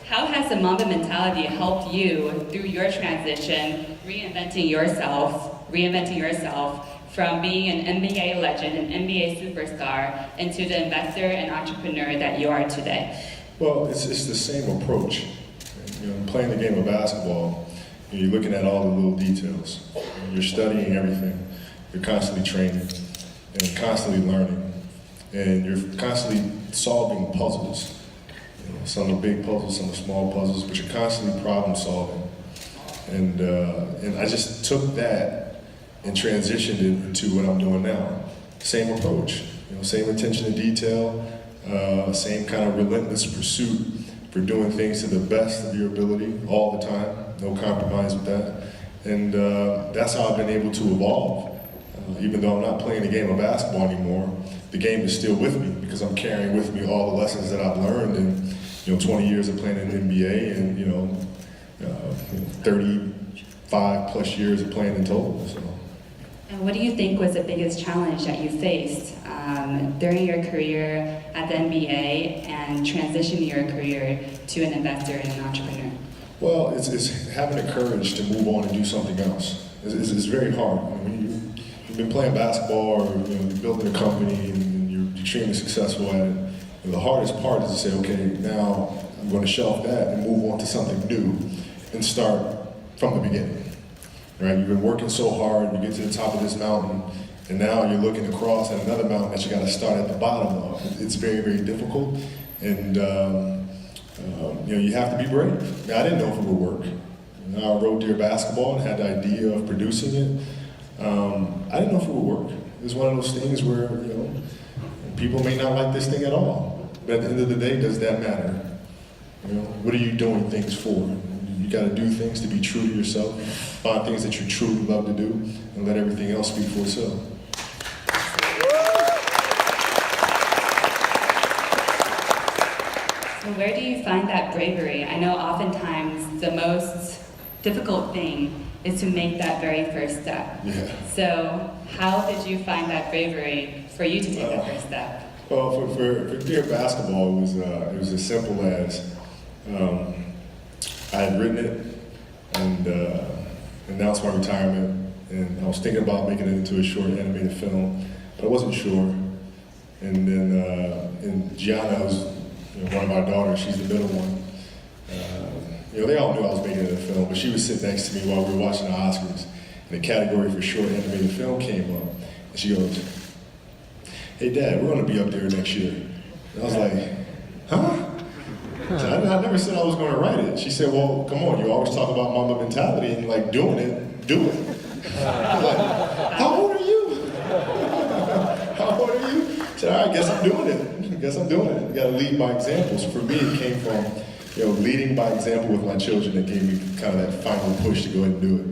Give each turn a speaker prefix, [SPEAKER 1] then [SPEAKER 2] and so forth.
[SPEAKER 1] how has the Mamba mentality helped you through your transition, reinventing yourself from being an NBA legend, an NBA superstar, into the investor and entrepreneur that you are today?
[SPEAKER 2] Well, it's the same approach. Playing the game of basketball, you're looking at all the little details. You're studying everything. You're constantly training and constantly learning. And you're constantly solving puzzles. Some are big puzzles, some are small puzzles, but you're constantly problem solving. And I just took that and transitioned it into what I'm doing now. Same approach, same attention to detail, same kind of relentless pursuit for doing things to the best of your ability all the time, no compromise with that. And that's how I've been able to evolve. Even though I'm not playing the game of basketball anymore, the game is still with me because I'm carrying with me all the lessons that I've learned in 20 years of playing in the NBA and 35 plus years of playing in total. So.
[SPEAKER 1] And what do you think was the biggest challenge that you faced during your career at the NBA and transitioning your career to an investor and an entrepreneur?
[SPEAKER 2] Well, it's having the courage to move on and do something else. It's very hard. You've been playing basketball or you're building a company and you're extremely successful at it. And the hardest part is to say, okay, now I'm going to shelf that and move on to something new and start from the beginning. Right? You've been working so hard, you get to the top of this mountain, and now you're looking across at another mountain that you got to start at the bottom of. It's very, very difficult, and you have to be brave. Now, I didn't know if it would work. I wrote Dear Basketball and had the idea of producing it. I didn't know if it would work. It was one of those things where people may not like this thing at all, but at the end of the day, does that matter? What are you doing things for? You got to do things to be true to yourself, find things that you truly love to do, and let everything else speak for itself.
[SPEAKER 1] So where do you find that bravery? I know oftentimes the most difficult thing is to make that very first step.
[SPEAKER 2] Yeah.
[SPEAKER 1] So how did you find that bravery for you to take that first step?
[SPEAKER 2] Well, for Dear Basketball, it was as simple as I had written it and announced my retirement, and I was thinking about making it into a short animated film, but I wasn't sure. And then Gianna, who's one of our daughters, she's the middle one. They all knew I was making it a film, but she would sit next to me while we were watching the Oscars, and the category for short animated film came up, and she goes, "Hey Dad, we're going to be up there next year." And I was like, "Huh?" I never said I was going to write it. She said, "Well, come on, you always talk about Mamba mentality and like doing it, do it." I was like, "How old are you?" "How old are you?" I said, "All right, guess I'm doing it. I guess I'm doing it. You got to lead by example." So for me, it came from leading by example with my children that gave me kind of that final push to go ahead and do it.